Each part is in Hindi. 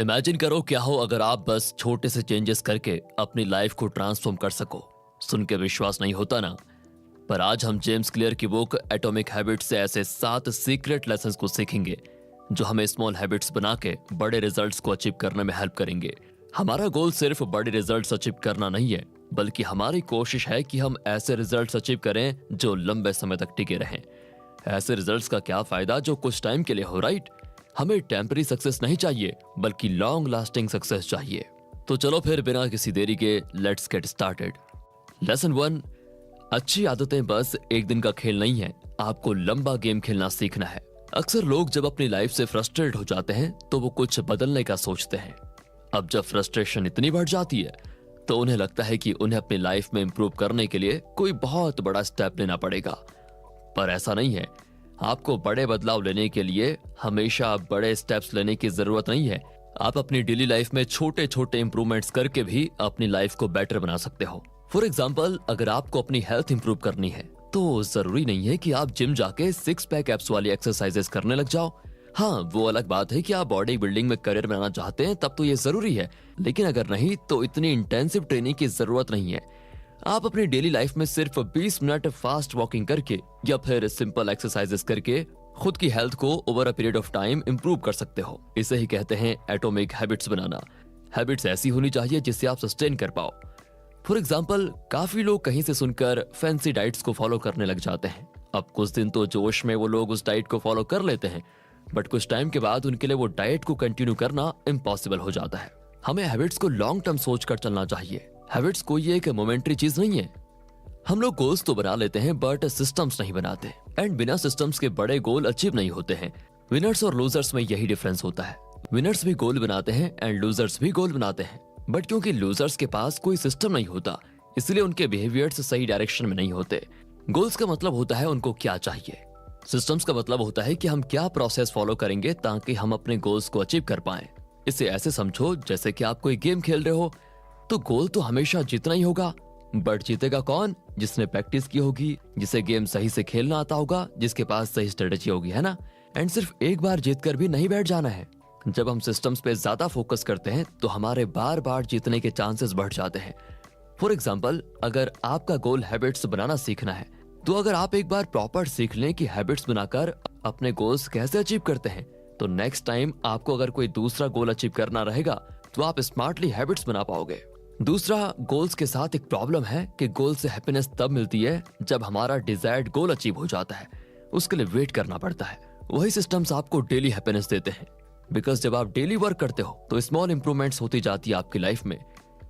इमेजिन करो क्या हो अगर आप बस छोटे से चेंजेस करके अपनी लाइफ को ट्रांसफॉर्म कर सको। सुन के विश्वास नहीं होता ना। पर आज हम जेम्स क्लियर की बुक एटॉमिक हैबिट्स से ऐसे 7 सीक्रेट लेसन्स को सीखेंगे जो हमें स्मॉल हैबिट्स बना के बड़े रिजल्ट्स को अचीव करने में हेल्प करेंगे। हमारा गोल सिर्फ बड़े रिजल्ट्स अचीव करना नहीं है, बल्कि हमारी कोशिश है कि हम ऐसे रिजल्ट्स अचीव करें जो लंबे समय तक टिके रहें। ऐसे रिजल्ट्स का क्या फायदा जो कुछ टाइम के लिए हो, राइट? हमें टेम्पररी सक्सेस नहीं चाहिए, बल्कि लॉन्ग लास्टिंग सक्सेस चाहिए। तो चलो फिर बिना किसी देरी के लेट्स गेट स्टार्टेड। लेसन 1, अच्छी आदतें बस एक दिन का खेल नहीं है, आपको लंबा गेम खेलना सीखना है। अक्सर लोग जब अपनी लाइफ से फ्रस्ट्रेट हो जाते हैं तो वो कुछ बदलने का सोचते हैं। अब जब फ्रस्ट्रेशन इतनी बढ़ जाती है तो उन्हें लगता है कि उन्हें अपनी लाइफ में इंप्रूव करने के लिए कोई बहुत बड़ा स्टेप लेना पड़ेगा। पर ऐसा नहीं है। आपको बड़े बदलाव लेने के लिए हमेशा बड़े स्टेप्स लेने की जरूरत नहीं है। आप अपनी डेली लाइफ में छोटे छोटे इंप्रूवमेंट्स करके भी अपनी लाइफ को बेटर बना सकते हो। फॉर एग्जाम्पल, अगर आपको अपनी हेल्थ इंप्रूव करनी है तो जरूरी नहीं है कि आप जिम जाके 6 पैक एप्स वाली एक्सरसाइजेस करने लग जाओ। हाँ, वो अलग बात है कि आप बॉडी बिल्डिंग में करियर बनाना चाहते हैं, तब तो ये जरूरी है। लेकिन अगर नहीं तो इतनी इंटेंसिव ट्रेनिंग की जरूरत नहीं है। आप अपनी डेली लाइफ में सिर्फ 20 मिनट फास्ट वॉकिंग करके या फिर सिंपल एक्सरसाइजेस करके खुद की हेल्थ को over a period of time improve कर सकते हो। इसे ही कहते हैं एटॉमिक हैबिट्स बनाना। हैबिट्स ऐसी होनी चाहिए जिससे आप सस्टेन कर पाओ। फॉर एग्जाम्पल, काफी लोग कहीं से सुनकर फैंसी डाइट्स को फॉलो करने लग जाते हैं। अब कुछ दिन तो जोश में वो लोग उस डाइट को फॉलो कर लेते हैं, बट कुछ टाइम के बाद उनके लिए वो डाइट को कंटिन्यू करना इम्पॉसिबल हो जाता है। हमें हैबिट्स को लॉन्ग टर्म सोचकर चलना चाहिए। हैबिट्स कोई एक मोमेंटरी चीज नहीं है। हम लोग गोल्स तो बना लेते हैं बट सिस्टम्स नहीं बनाते, एंड बिना सिस्टम्स के बड़े गोल अचीव नहीं होते हैं। विनर्स और लूजर्स में यही डिफरेंस होता है। विनर्स भी गोल बनाते हैं एंड लूजर्स भी गोल बनाते हैं, बट क्योंकि लूजर्स के पास कोई सिस्टम नहीं होता, इसलिए उनके बिहेवियर्स सही डायरेक्शन में नहीं होते। गोल्स का मतलब होता है उनको क्या चाहिए। सिस्टम्स का मतलब होता है कि हम क्या प्रोसेस फॉलो करेंगे ताकि हम अपने गोल्स को अचीव कर पाएं। इसे ऐसे समझो जैसे कि आप कोई गेम खेल रहे हो, तो गोल तो हमेशा जीतना ही होगा, बट जीतेगा कौन? जिसने प्रैक्टिस की होगी, जिसे गेम सही से खेलना आता होगा, जिसके पास सही स्ट्रेटेजी होगी, है ना? एंड सिर्फ एक बार जीतकर भी नहीं बैठ जाना है। जब हम सिस्टम्स पे ज्यादा फोकस करते हैं तो हमारे बार बार जीतने के चांसेस बढ़ जाते हैं। फॉर एग्जाम्पल, अगर आपका गोल हैबिट्स बनाना सीखना है, तो अगर आप एक बार प्रॉपर सीख लें कि हैबिट्स बनाकर अपने गोल्स कैसे अचीव करते हैं, तो नेक्स्ट टाइम आपको अगर कोई दूसरा गोल अचीव करना रहेगा तो आप स्मार्टली हैबिट्स बना पाओगे। दूसरा, गोल्स के साथ एक प्रॉब्लम है कि गोल से हैप्पीनेस तब मिलती है जब हमारा डिजायर्ड गोल अचीव हो जाता है। उसके लिए वेट करना पड़ता है। वही सिस्टम्स आपको डेली हैप्पीनेस देते हैं, बिकॉज जब आप डेली वर्क करते हो तो स्मॉल इंप्रूवमेंट्स होती जाती है आपकी लाइफ में।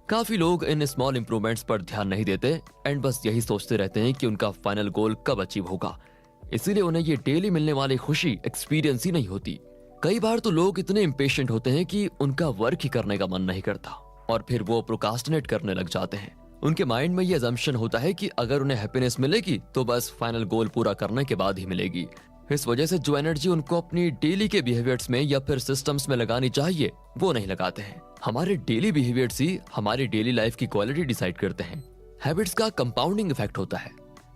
काफी लोग इन स्मॉल इंप्रूवमेंट्स पर ध्यान नहीं देते एंड बस यही सोचते रहते हैं कि उनका फाइनल गोल कब अचीव होगा, इसीलिए उन्हें ये डेली मिलने वाली खुशी एक्सपीरियंस ही नहीं होती। कई बार तो लोग इतने इम्पेशेंट होते हैं कि उनका वर्क ही करने का मन नहीं करता और फिर वो प्रोकास्टिनेट करने लग जाते हैं। उनके माइंड में ये अजम्पशन होता है कि अगर उन्हें हैप्पीनेस मिलेगी तो बस फाइनल गोल पूरा करने के बाद ही मिलेगी। इस वजह से जो एनर्जी उनको अपनी डेली के बिहेवियर्स में या फिर सिस्टम्स में लगानी चाहिए वो नहीं लगाते हैं। हमारे डेली बिहेवियर्स ही हमारी डेली लाइफ की क्वालिटी डिसाइड करते हैं। हैबिट्स का कंपाउंडिंग इफेक्ट होता है।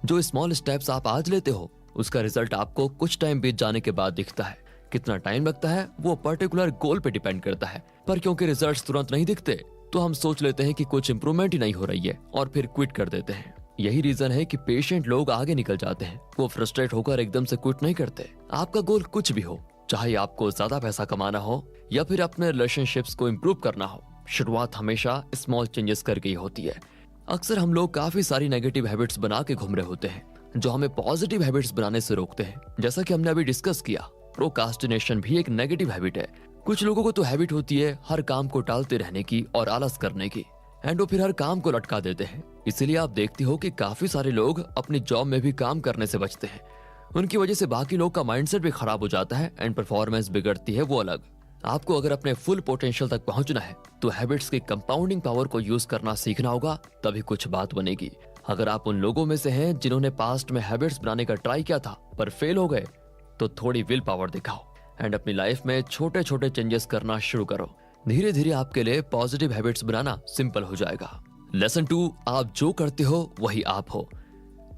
जो स्मॉल स्टेप्स आप आज लेते हो उसका रिजल्ट आपको कुछ टाइम बीत जाने के बाद दिखता है। कितना टाइम लगता है वो पर्टिकुलर गोल पे डिपेंड करता है, पर क्योंकि रिजल्ट्स तुरंत नहीं दिखते तो हम सोच लेते हैं कि कुछ इंप्रूवमेंट ही नहीं हो रही है और फिर क्विट कर देते हैं। यही रीजन है कि पेशेंट लोग आगे निकल जाते हैं। वो फ्रस्ट्रेट होकर एकदम से क्विट नहीं करते। आपका गोल कुछ भी हो, चाहे आपको ज्यादा पैसा कमाना हो या फिर अपने रिलेशनशिप्स को इम्प्रूव करना हो, शुरुआत हमेशा स्मॉल चेंजेस करके ही होती है। अक्सर हम लोग काफी सारी नेगेटिव हैबिट्स बना के घूम रहे होते हैं जो हमें पॉजिटिव हैबिट्स बनाने से रोकते हैं। जैसा कि हमने अभी डिस्कस किया, प्रोकास्टिनेशन भी एक नेगेटिव हैबिट है। कुछ लोगों को तो हैबिट होती है हर काम को टालते रहने की और आलस करने की, एंड वो फिर हर काम को लटका देते हैं। इसीलिए आप देखते हो कि काफी सारे लोग अपनी जॉब में भी काम करने से बचते हैं। उनकी वजह से बाकी लोग का माइंडसेट भी खराब हो जाता है एंड परफॉर्मेंस बिगड़ती है, वो अलग। आपको अगर अपने फुल पोटेंशियल तक पहुंचना है तो हैबिट्स की कंपाउंडिंग पावर को यूज करना सीखना होगा, तभी कुछ बात बनेगी। अगर आप उन लोगों में से हैं जिन्होंने पास्ट में हैबिट्स बनाने का ट्राई किया था पर फेल हो गए, तो थोड़ी विल पावर दिखाओ एंड अपनी लाइफ में छोटे छोटे चेंजेस करना शुरू करो। धीरे धीरे आपके लिए पॉजिटिव हैबिट्स बनाना सिंपल हो जाएगा। लेसन 2, आप जो करते हो वही आप हो।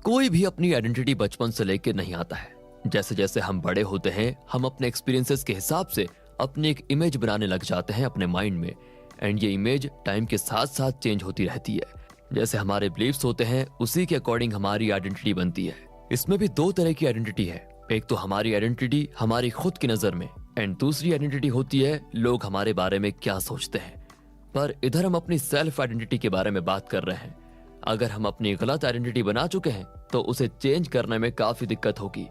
कोई भी अपनी आइडेंटिटी बचपन से लेकर नहीं आता है। जैसे जैसे हम बड़े होते हैं हम अपने एक्सपीरियंसेस के हिसाब से अपनी एक इमेज बनाने लग जाते हैं अपने माइंड में, एंड ये इमेज टाइम के साथ साथ चेंज होती रहती है। जैसे हमारे बिलीफ्स होते हैं उसी के अकॉर्डिंग हमारी आइडेंटिटी बनती है। इसमें भी दो तरह की आइडेंटिटी है, एक तो हमारी आइडेंटिटी हमारी खुद की नजर में, एंड दूसरी आइडेंटिटी होती है लोग हमारे बारे में क्या सोचते हैं। पर इधर हम अपनी सेल्फ आइडेंटिटी के बारे में बात कर रहे हैं। अगर हम अपनी गलत आइडेंटिटी बना चुके हैं तो उसे चेंज करने में काफी दिक्कत होगी,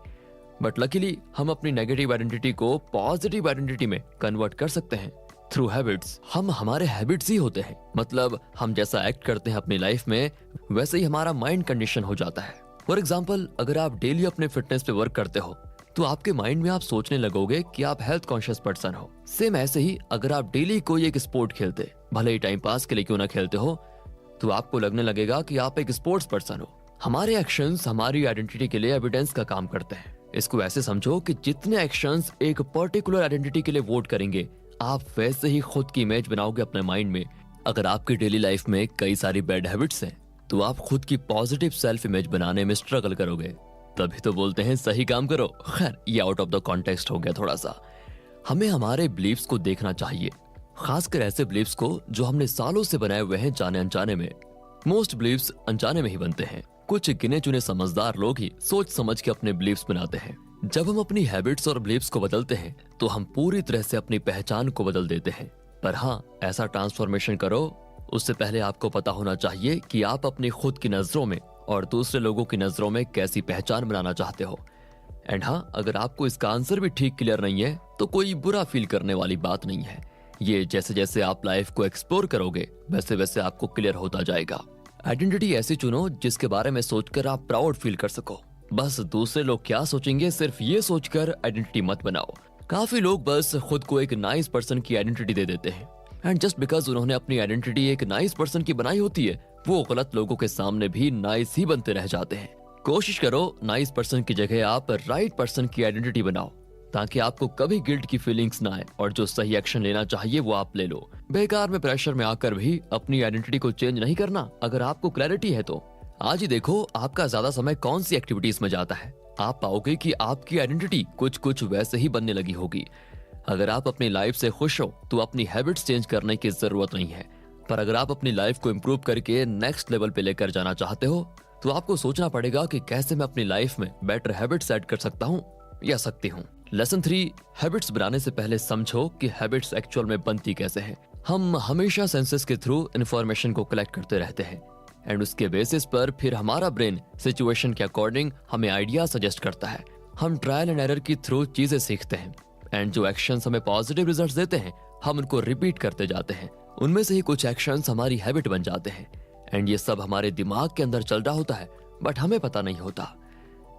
बट लकीली हम अपनी नेगेटिव आइडेंटिटी को पॉजिटिव आइडेंटिटी में कन्वर्ट कर सकते हैं थ्रू हैबिट्स। हम हमारे हैबिट्स ही होते हैं, मतलब हम जैसा एक्ट करते हैं अपनी लाइफ में वैसे ही हमारा माइंड कंडीशन हो जाता है। फॉर एग्जाम्पल, अगर आप डेली अपने फिटनेस पे वर्क करते हो तो आपके माइंड में आप सोचने लगोगे कि आप हेल्थ कॉन्शियस पर्सन हो। सेम ऐसे ही अगर आप डेली कोई एक स्पोर्ट खेलते, भले ही टाइम पास के लिए क्यों ना खेलते हो, तो आपको लगने लगेगा कि आप एक स्पोर्ट्स पर्सन हो। हमारे एक्शंस हमारी आइडेंटिटी के लिए एविडेंस का काम करते हैं। इसको ऐसे समझो कि जितने एक्शंस एक पर्टिकुलर आइडेंटिटी के लिए वोट करेंगे, आप वैसे ही खुद की इमेज बनाओगे अपने माइंड में। अगर आपकी डेली लाइफ में कई सारी बैड हैबिट्स हैं, तो आप खुद की पॉजिटिव सेल्फ इमेज बनाने में स्ट्रगल करोगे। तभी तो बोलते हैं सही काम करो। खैर, ये आउट ऑफ द कॉन्टेक्स्ट हो गया थोड़ा सा। हमें हमारे बिलीफ्स को देखना चाहिए, खासकर ऐसे बिलीफ्स को जो हमने सालों से बनाए हुए हैं जाने अनजाने में। मोस्ट बिलीफ्स अनजाने में ही बनते हैं। कुछ गिने चुने समझदार लोग ही सोच समझ के अपने बिलीफ्स बनाते हैं। जब हम अपनी हैबिट्स और बिलीफ्स को बदलते हैं तो हम पूरी तरह से अपनी पहचान को बदल देते हैं। पर हाँ, ऐसा ट्रांसफॉर्मेशन करो उससे पहले आपको पता होना चाहिए कि आप अपनी खुद की नजरों में और दूसरे लोगों की नजरों में कैसी पहचान बनाना चाहते हो। एंड हाँ, अगर आपको इसका आंसर भी ठीक क्लियर नहीं है तो कोई बुरा फील करने वाली बात नहीं है। ये जैसे जैसे आप लाइफ को एक्सप्लोर करोगे वैसे वैसे आपको क्लियर होता जाएगा। आइडेंटिटी ऐसी चुनो जिसके बारे में सोचकर आप प्राउड फील कर सको। बस दूसरे लोग क्या सोचेंगे सिर्फ ये सोचकर आइडेंटिटी मत बनाओ। काफी लोग बस खुद को एक नाइस पर्सन की आइडेंटिटी दे देते हैं, एंड जस्ट बिकॉज उन्होंने अपनी आइडेंटिटी एक नाइस पर्सन की बनाई होती है, वो गलत लोगों के सामने भी नाइस ही बनते रह जाते हैं। कोशिश करो नाइस पर्सन की जगह आप राइट पर्सन की आइडेंटिटी बनाओ, ताकि आपको कभी गिल्ट की फीलिंग्स ना आए और जो सही एक्शन लेना चाहिए वो आप ले लो। बेकार में प्रेशर में आकर भी अपनी आइडेंटिटी को चेंज नहीं करना। अगर आपको क्लैरिटी है तो आज ही देखो आपका ज्यादा समय कौन सी एक्टिविटीज में जाता है। आप पाओगे कि आपकी आइडेंटिटी कुछ कुछ वैसे ही बनने लगी होगी। अगर आप अपनी लाइफ से खुश हो तो अपनी हैबिट्स चेंज करने की जरूरत नहीं है, पर अगर आप अपनी लाइफ को इम्प्रूव करके नेक्स्ट लेवल पे लेकर जाना चाहते हो तो आपको सोचना पड़ेगा कि कैसे मैं अपनी लाइफ में बेटर हैबिट्स ऐड कर सकता हूँ या सकती हूँ। लेसन 3, हैबिट्स बनाने से पहले समझो कि हैबिट्स एक्चुअल में बनती कैसे हैं। हम हमेशा सेंसेस के थ्रू इन्फॉर्मेशन को कलेक्ट करते रहते हैं, एंड उसके बेसिस पर फिर हमारा ब्रेन सिचुएशन के अकॉर्डिंग हमें आइडिया सजेस्ट करता है। हम ट्रायल एंड एरर की थ्रू चीजें सीखते हैं, एंड जो एक्शंस हमें पॉजिटिव रिजल्ट्स देते हैं हम उनको रिपीट करते जाते हैं। उनमें से ही कुछ एक्शंस हमारी हैबिट बन जाते हैं, एंड ये सब हमारे दिमाग के अंदर चल रहा होता है बट हमें पता नहीं होता।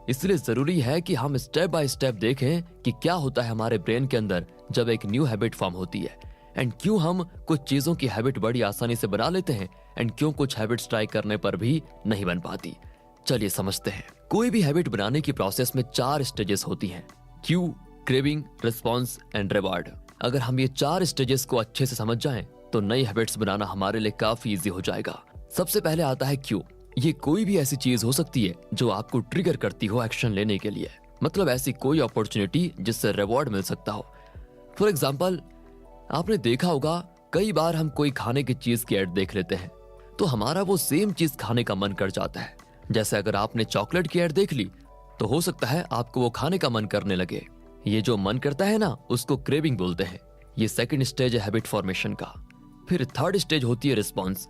इसलिए जरूरी है कि हम स्टेप बाय स्टेप देखें कि क्या होता है हमारे ब्रेन के अंदर जब एक न्यू हैबिट फॉर्म होती है, एंड क्यों हम कुछ चीजों की हैबिट बड़ी आसानी से बना लेते हैं, एंड क्यों कुछ हैबिट्स ट्राई करने पर भी नहीं बन पाती। चलिए समझते हैं। कोई भी हैबिट बनाने की प्रोसेस में 4 स्टेजेस होती हैं: Q, craving, response and reward. अगर हम ये 4 स्टेजेस को अच्छे से समझ जाएं तो नई हैबिट्स बनाना हमारे लिए काफी इजी हो जाएगा। सबसे पहले आता है क्यू। ये कोई भी ऐसी चीज हो सकती है जो आपको ट्रिगर करती हो एक्शन लेने के लिए, मतलब ऐसी कोई अपॉर्चुनिटी जिससे रिवॉर्ड मिल सकता हो। फॉर एग्जाम्पल, आपने देखा होगा कई बार हम कोई खाने की चीज की एड देख लेते हैं तो हमारा वो सेम चीज खाने का मन कर जाता है। जैसे अगर आपने चॉकलेट की एड देख ली तो हो सकता है आपको वो खाने का मन करने लगे। ये जो मन करता है ना, उसको क्रेविंग बोलते हैं। ये सेकंड स्टेज है हैबिट फॉर्मेशन का। फिर थर्ड स्टेज होती है रिस्पॉन्स।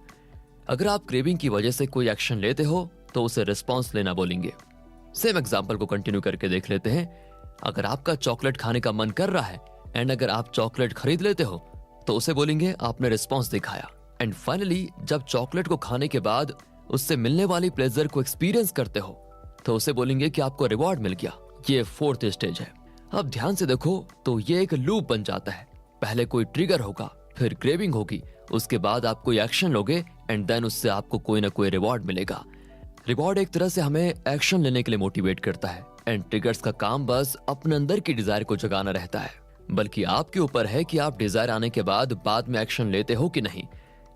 अगर आप क्रेविंग की वजह से कोई एक्शन लेते हो तो उसे रिस्पॉन्स लेना बोलेंगे। सेम एग्जांपल को कंटिन्यू करके देख लेते हैं। अगर आपका चॉकलेट खाने का मन कर रहा है एंड अगर आप चॉकलेट खरीद लेते हो तो उसे बोलेंगे आपने रिस्पॉन्स दिखाया। एंड फाइनली जब चॉकलेट को खाने के बाद उससे मिलने वाली प्लेजर को एक्सपीरियंस करते हो तो उसे बोलेंगे कि आपको रिवॉर्ड मिल गया। ये फोर्थ स्टेज है। अब ध्यान से देखो तो ये एक लूप बन जाता है। पहले कोई ट्रिगर होगा, फिर क्रेविंग होगी, उसके बाद आप कोई एक्शन लोगे एंड देन उससे आपको कोई ना कोई रिवॉर्ड मिलेगा। रिवॉर्ड एक तरह से हमें एक्शन लेने के लिए मोटिवेट करता है, एंड ट्रिगर्स का काम बस अपने अंदर की डिजायर को जगाना रहता है। बल्कि आपके ऊपर है कि आप डिजायर आने के बाद में एक्शन लेते हो कि नहीं।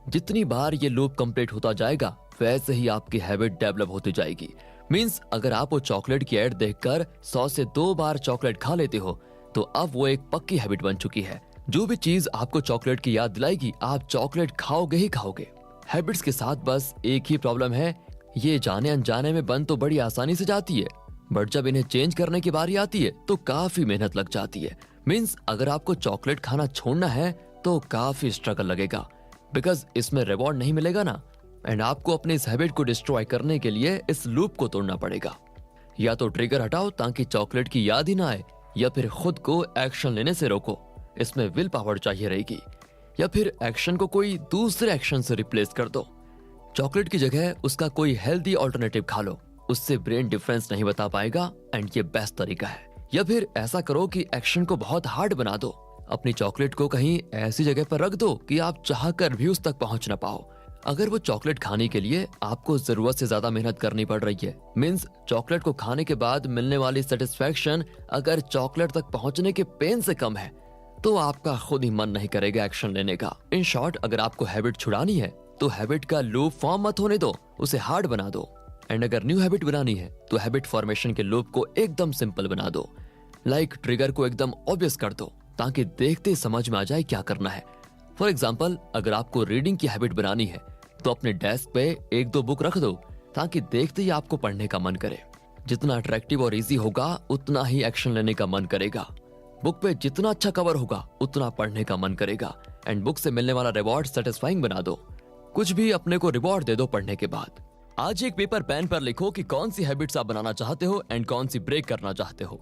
जितनी बार ये लूप कंप्लीट होता जाएगा वैसे ही आपकी हैबिट डेवलप होती जाएगी। मींस अगर आप वो चॉकलेट की एड देखकर 100 से 2 बार चॉकलेट खा लेते हो तो अब वो एक पक्की हैबिट बन चुकी है। जो भी चीज आपको चॉकलेट की याद दिलाएगी आप चॉकलेट खाओगे ही खाओगे। हैबिट्स के साथ बस एक ही प्रॉब्लम है, ये जाने अनजाने में बन तो बड़ी आसानी से जाती है, बट जब इन्हें चेंज करने की बारी आती है तो काफी मेहनत लग जाती है। मीन्स अगर आपको चॉकलेट खाना छोड़ना है तो काफी स्ट्रगल लगेगा, बिकॉज इसमें रिवॉर्ड नहीं मिलेगा ना, एंड आपको अपने इस हैबिट को डिस्ट्रॉय करने के लिए इस लूप को तोड़ना पड़ेगा। या तो ट्रिगर हटाओ ताकि चॉकलेट की याद ही ना आए, या फिर खुद को एक्शन लेने से रोको, इसमें विल पावर चाहिए रहेगी, या फिर एक्शन को कोई दूसरे एक्शन से रिप्लेस कर दो। चॉकलेट की जगह उसका कोई हेल्दी ऑल्टरनेटिव खा लो, उससे ब्रेन डिफरेंस नहीं बता पाएगा एंड ये बेस्ट तरीका है। या फिर ऐसा करो कि एक्शन को बहुत हार्ड बना दो, अपनी चॉकलेट को कहीं ऐसी जगह पर रख दो कि आप चाहकर भी उस तक पहुंच ना पाओ। अगर वो चॉकलेट खाने के लिए आपको जरूरत से ज्यादा मेहनत करनी पड़ रही है, मीन्स चॉकलेट को खाने के बाद मिलने वाली सेटिस्फैक्शन अगर चॉकलेट तक पहुंचने के पेन से कम है, तो आपका खुद ही मन नहीं करेगा एक्शन लेने का। इन शॉर्ट, अगर आपको हैबिट छुड़ानी है तो हैबिट का लूप फॉर्म मत होने दो, उसे हार्ड बना दो। एंड अगर न्यू हैबिट बनानी है तो हैबिट फॉर्मेशन के लूप को एकदम सिंपल बना दो। लाइक ट्रिगर को एकदम ऑब्वियस कर दो ताकि देखते समझ में आ जाए क्या करना है। फॉर एग्जाम्पल, अगर आपको रीडिंग की हैबिट बनानी है तो अपने डेस्क पे एक दो बुक रख दो ताकि देखते ही आपको पढ़ने का मन करे। जितना अट्रैक्टिव और इजी होगा उतना ही एक्शन लेने का मन करेगा। बुक पे जितना अच्छा कवर होगा उतना पढ़ने का मन करेगा। एंड बुक से मिलने वाला रिवॉर्ड सेटिस्फाइंग बना दो, कुछ भी अपने को रिवॉर्ड दे दो पढ़ने के बाद। आज एक पेपर पेन पर लिखो कि कौन सी हैबिट्स आप बनाना चाहते हो एंड कौन सी ब्रेक करना चाहते हो।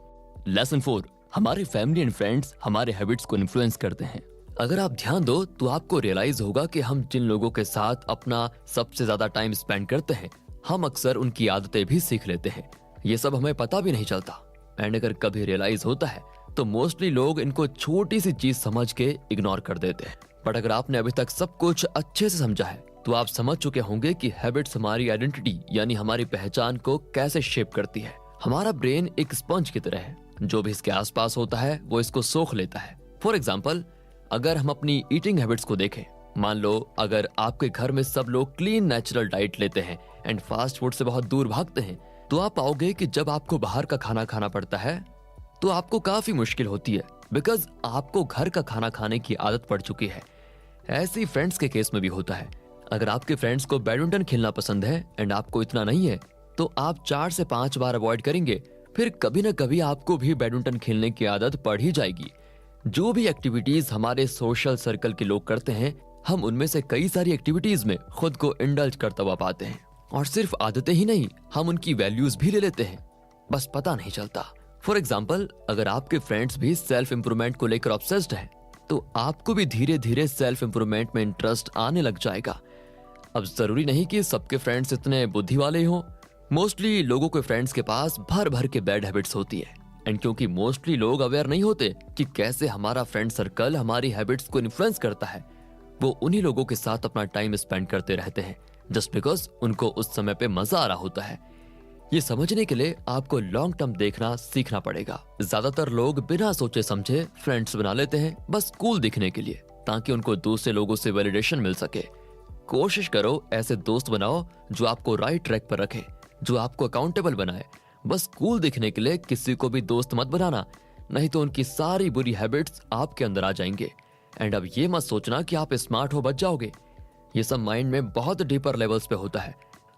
लेसन 4, हमारे फैमिली एंड फ्रेंड्स हमारे हैबिट्स को इन्फ्लुएंस करते हैं। अगर आप ध्यान दो तो आपको रियलाइज होगा कि हम जिन लोगों के साथ अपना सबसे ज्यादा टाइम स्पेंड करते हैं, हम अक्सर उनकी आदतें भी सीख लेते हैं। ये सब हमें पता भी नहीं चलता। एंड अगर कभी रियलाइज होता है तो मोस्टली लोग इनको छोटी सी चीज समझ के इग्नोर कर देते हैं। बट अगर आपने अभी तक सब कुछ अच्छे से समझा है तो आप समझ चुके होंगे कि हैबिट्स हमारी आइडेंटिटी यानी हमारी पहचान को कैसे शेप करती है। हमारा ब्रेन एक स्पंज की तरह है, जो भी इसके आसपास होता है वो इसको सोख लेता है। फॉर एग्जाम्पल, अगर हम अपनी ईटिंग हैबिट्स को देखें, मान लो अगर आपके घर में सब लोग क्लीन नेचुरल डाइट लेते हैं एंड फास्ट फूड से बहुत दूर भागते हैं, तो आप पाओगे कि जब आपको बाहर का खाना खाना पड़ता है तो आपको काफी मुश्किल होती है, बिकॉज आपको घर का खाना खाने की आदत पड़ चुकी है। ऐसे ही फ्रेंड्स के केस में भी होता है। अगर आपके फ्रेंड्स को बैडमिंटन खेलना पसंद है एंड आपको इतना नहीं है, तो आप 4 से 5 बार अवॉइड करेंगे, फिर कभी ना कभी आपको भी बैडमिंटन खेलने की आदत पड़ ही जाएगी। जो भी एक्टिविटीज हमारे सोशल सर्कल के लोग करते हैं, हम उनमें से कई सारी एक्टिविटीज में खुद को इंडल्ज करता हुआ पाते हैं। और सिर्फ आदतें ही नहीं, हम उनकी वैल्यूज भी ले लेते हैं, बस पता नहीं चलता। फॉर एग्जाम्पल, अगर आपके फ्रेंड्स भी सेल्फ इंप्रूवमेंट को लेकर ऑब्सेस्ड हैं, तो आपको भी धीरे धीरे सेल्फ इंप्रूवमेंट में इंटरेस्ट आने लग जाएगा। अब जरूरी नहीं कि सबके फ्रेंड्स इतने बुद्धि वाले हों। मोस्टली लोगों के फ्रेंड्स के पास भर भर के बैड हैबिट्स होती है। एंड क्योंकि मोस्टली लोग अवेयर नहीं होते कि कैसे हमारा फ्रेंड सर्कल हमारी हैबिट्स को इन्फ्लुएंस करता है, वो उन्हीं लोगों के साथ अपना टाइम स्पेंड करते रहते हैं जस्ट बिकॉज उनको उस समय पे मजा आ रहा होता है। ये समझने के लिए आपको लॉन्ग टर्म देखना सीखना पड़ेगा। ज्यादातर लोग बिना सोचे समझे फ्रेंड्स बना लेते हैं बस कूल दिखने के लिए, ताकि उनको दूसरे लोगों से वैलिडेशन मिल सके। कोशिश करो ऐसे दोस्त बनाओ जो आपको राइट ट्रैक पर रखे, जो आपको अकाउंटेबल बनाए। बस कूल दिखने के लिए किसी को भी दोस्त मत बनाना, नहीं तो उनकी सारी बुरी हैबिट्स आपके अंदर आ जाएंगे। एंड अब ये मत सोचना कि आप स्मार्ट हो बच जाओगे। ये सब माइंड में बहुत डीपर लेवल्स पे होता है।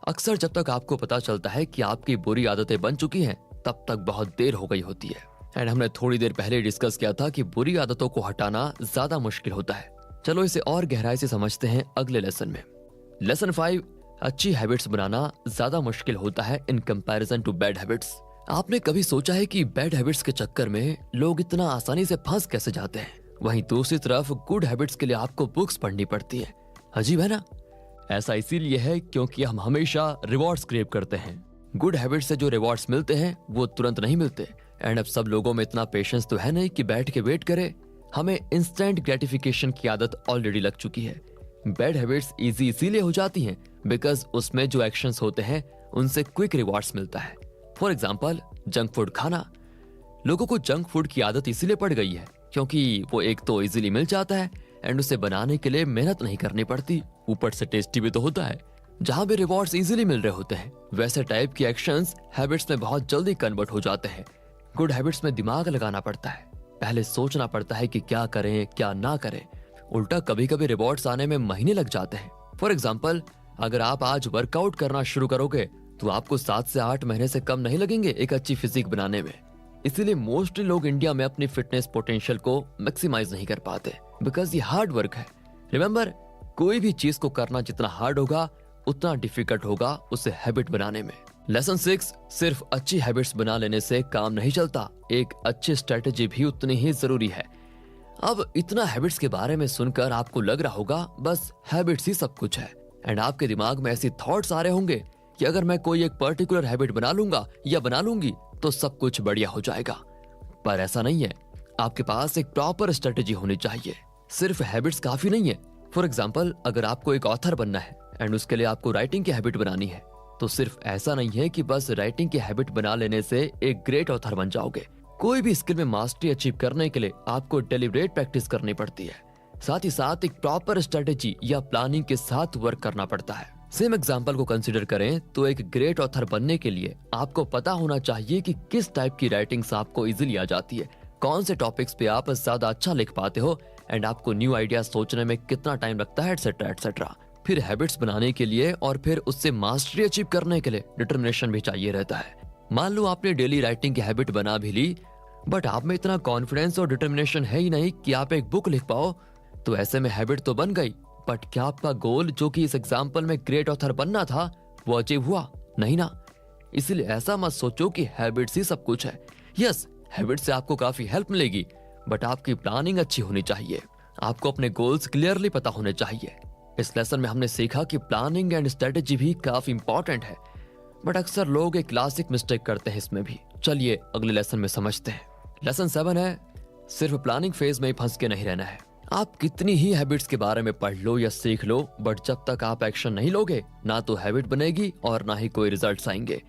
अक्सर जब तक आपको पता चलता है कि आपकी बुरी आदतें बन चुकी हैं, तब तक बहुत देर हो गई होती है। एंड हमने थोड़ी देर पहले डिस्कस किया था कि बुरी आदतों को हटाना ज्यादा मुश्किल होता है। चलो इसे और गहराई से समझते हैं अगले लेसन में। लेसन 5, अच्छी हैबिट्स बनाना ज्यादा मुश्किल होता है in comparison to bad habits. आपने कभी सोचा है कि बैड हैबिट्स के चक्कर में लोग इतना आसानी से फंस कैसे जाते हैं? वहीं दूसरी तरफ गुड हैबिट्स के लिए आपको बुक्स पढ़नी पड़ती है। अजीब है ना? ऐसा इसीलिए है क्योंकि हम हमेशा रिवॉर्ड्स क्रेव करते हैं। गुड हैबिट से जो रिवॉर्ड्स मिलते हैं वो तुरंत नहीं मिलते। एंड अब सब लोगों में इतना पेशेंस तो है नहीं कि बैठ के वेट करे। हमें इंस्टेंट ग्रेटिफिकेशन की आदत ऑलरेडी लग चुकी है। बैड हैबिट्स इजी इसीलिए हो जाती हैं बिकॉज उसमें जो एक्शंस होते हैं उनसे क्विक रिवॉर्ड्स मिलता है। फॉर एग्जाम्पल, जंक फूड खाना। लोगों को जंक फूड की आदत इसीलिए पड़ गई है क्योंकि वो एक तो इजीली मिल जाता है एंड उसे बनाने के लिए मेहनत नहीं करनी पड़ती, ऊपर से टेस्टी भी तो होता है। जहां भी रिवॉर्ड्स इजीली मिल रहे होते हैं, वैसे टाइप की एक्शंस हैबिट्स में बहुत जल्दी कन्वर्ट हो जाते हैं। गुड हैबिट्स में दिमाग लगाना पड़ता है। पहले सोचना पड़ता है कि क्या करें क्या ना करें। उल्टा कभी कभी रिवॉर्ड्स आने में महीने लग जाते हैं। फॉर एग्जाम्पल, अगर आप आज वर्कआउट करना शुरू करोगे तो आपको 7 से 8 महीने से कम नहीं लगेंगे एक अच्छी फिजिक बनाने में। इसीलिए मोस्टली लोग इंडिया में अपनी फिटनेस पोटेंशियल को मैक्सिमाइज नहीं कर पाते, बिकॉज ये हार्ड वर्क है। रिमेंबर, कोई भी चीज को करना जितना हार्ड होगा उतना डिफिकल्ट होगा उसे हैबिट बनाने में। लेसन 6, सिर्फ अच्छी हैबिट्स बना लेने से काम नहीं चलता, एक अच्छी स्ट्रेटेजी भी उतनी ही जरूरी है। अब इतना हैबिट्स के बारे में सुनकर आपको लग रहा होगा बस हैबिट्स ही सब कुछ है, एंड आपके दिमाग में ऐसी थॉट्स आ रहे होंगे कि अगर मैं कोई एक पर्टिकुलर हैबिट बना लूंगा या बना लूंगी तो सब कुछ बढ़िया हो जाएगा। पर ऐसा नहीं है। आपके पास एक प्रॉपर स्ट्रेटेजी होनी चाहिए। सिर्फ हैबिट्स काफी नहीं है। फॉर एग्जाम्पल, अगर आपको एक ऑथर बनना है एंड उसके लिए आपको राइटिंग की हैबिट बनानी है, तो सिर्फ ऐसा नहीं है कि बस राइटिंग की हैबिट बना लेने से एक ग्रेट ऑथर बन जाओगे। कोई भी स्किल में मास्टरी अचीव करने के लिए आपको डेलिब्रेट प्रैक्टिस करनी पड़ती है। साथ ही साथ एक प्रॉपर स्ट्रेटेजी या प्लानिंग के साथ वर्क करना पड़ता है। सेम एग्जांपल को कंसीडर करें तो एक ग्रेट ऑथर बनने के लिए आपको पता होना चाहिए कि किस टाइप की राइटिंग्स आपको इजीली आ जाती है, कौन से टॉपिक्स पे आप ज्यादा अच्छा लिख पाते हो, एंड आपको न्यू आइडिया सोचने में कितना टाइम लगता है, एटसेट्रा एटसेट्रा। फिर हैबिट्स बनाने के लिए और फिर उससे मास्टरी अचीव करने के लिए डिटर्मिनेशन भी चाहिए रहता है। मान लो आपने डेली राइटिंग की हैबिट बना भी ली, बट आप में इतना कॉन्फिडेंस और डिटर्मिनेशन है ही नहीं कि आप एक बुक लिख पाओ, तो ऐसे में हैबिट तो बन गई, बट क्या आपका गोल जो कि इस एग्जाम्पल में ग्रेट ऑथर बनना था वो अचीव हुआ? नहीं ना। इसलिए ऐसा मत सोचो कि हैबिट्स ही सब कुछ है। यस, हैबिट से आपको काफी हेल्प मिलेगी, बट आपकी प्लानिंग अच्छी होनी चाहिए। आपको अपने गोल्स क्लियरली पता होने चाहिए। इस लेसन में हमने सीखा कि प्लानिंग एंड स्ट्रेटेजी भी काफी इंपॉर्टेंट है, बट अक्सर लोग एक क्लासिक मिस्टेक करते हैं इसमें भी। चलिए अगले लेसन में समझते हैं। लेसन 7 है, सिर्फ प्लानिंग फेज में ही फंस के नहीं रहना है। आप कितनी ही हैबिट्स के बारे में पढ़ लो या सीख लो, बट जब तक आप एक्शन नहीं लोगे ना तो हैबिट बनेगी और ना ही कोई रिजल्ट्स आएंगे।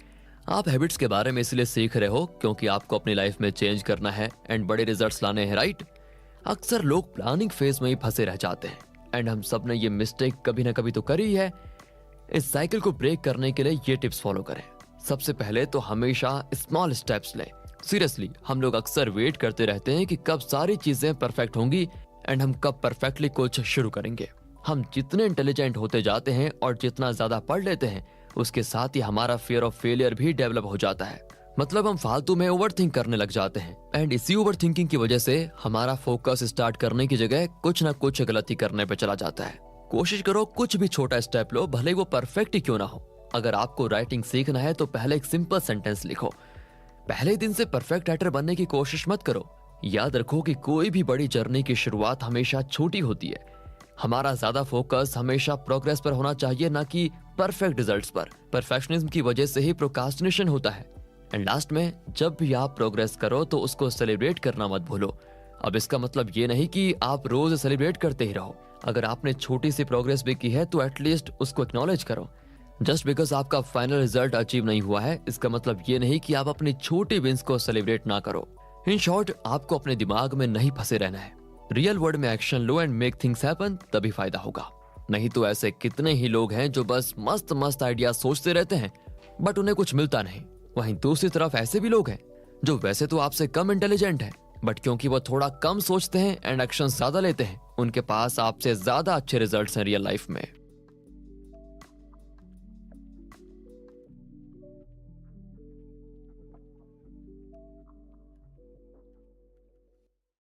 आप हैबिट्स के बारे में इसलिए सीख रहे हो क्योंकि आपको अपनी लाइफ में चेंज करना है एंड बड़े रिजल्ट्स लाने हैं, राइट? अक्सर लोग प्लानिंग फेज में ही फंसे रह जाते हैं, एंड हम सब ने ये मिस्टेक कभी ना कभी तो करी है। इस साइकिल को ब्रेक करने के लिए ये टिप्स फॉलो करें। सबसे पहले तो हमेशा स्मॉल स्टेप्स लें। सीरियसली, हम लोग अक्सर वेट करते रहते हैं कि कब सारी चीजें परफेक्ट होंगी एंड हम कब परफेक्टली कुछ शुरू करेंगे। हम जितने इंटेलिजेंट होते जाते हैं और जितना ज्यादा पढ़ लेते हैं, उसके साथ ही हमारा फियर ऑफ फेलियर भी डेवलप हो जाता है। मतलब हम फालतू में ओवरथिंक करने लग जाते हैं, एंड इसी ओवरथिंकिंग की वजह से हमारा फोकस स्टार्ट करने की जगह कुछ ना कुछ गलती करने पे चला जाता है। कोशिश करो कुछ भी छोटा स्टेप लो, भले वो परफेक्ट ही क्यों ना हो। अगर आपको राइटिंग सीखना है तो पहले एक सिंपल सेंटेंस लिखो। पहले दिन से परफेक्ट राइटर बनने की कोशिश मत करो। याद रखो कि कोई भी बड़ी जर्नी की शुरुआत हमेशा छोटी होती है। हमारा ज्यादा फोकस हमेशा प्रोग्रेस पर होना चाहिए, ना कि परफेक्ट रिजल्ट्स पर। परफेक्शनिज्म की वजह से ही प्रोक्रास्टिनेशन होता है। एंड लास्ट में, जब भी आप प्रोग्रेस करो तो उसको सेलिब्रेट करना मत भूलो। अब इसका मतलब ये नहीं कि आप रोज सेलिब्रेट करते ही रहो। अगर आपने छोटी सी प्रोग्रेस भी की है तो एटलीस्ट उसको एक्नॉलेज करो। जस्ट बिकॉज आपका फाइनल रिजल्ट अचीव नहीं हुआ है, इसका मतलब ये नहीं कि आप अपनी छोटी विंस को सेलिब्रेट ना करो। इन शॉर्ट, आपको अपने दिमाग में नहीं फंसे रहना है। रियल वर्ल्ड में action low and make things happen, तभी फायदा होगा। नहीं तो ऐसे कितने ही लोग हैं जो बस मस्त मस्त आइडिया सोचते रहते हैं, बट उन्हें कुछ मिलता नहीं। वहीं दूसरी तरफ ऐसे भी लोग हैं जो वैसे तो आपसे कम इंटेलिजेंट हैं, बट क्योंकि वो थोड़ा कम सोचते हैं एंड एक्शन ज्यादा लेते हैं, उनके पास आपसे ज्यादा अच्छे रिजल्ट्स हैं रियल लाइफ में।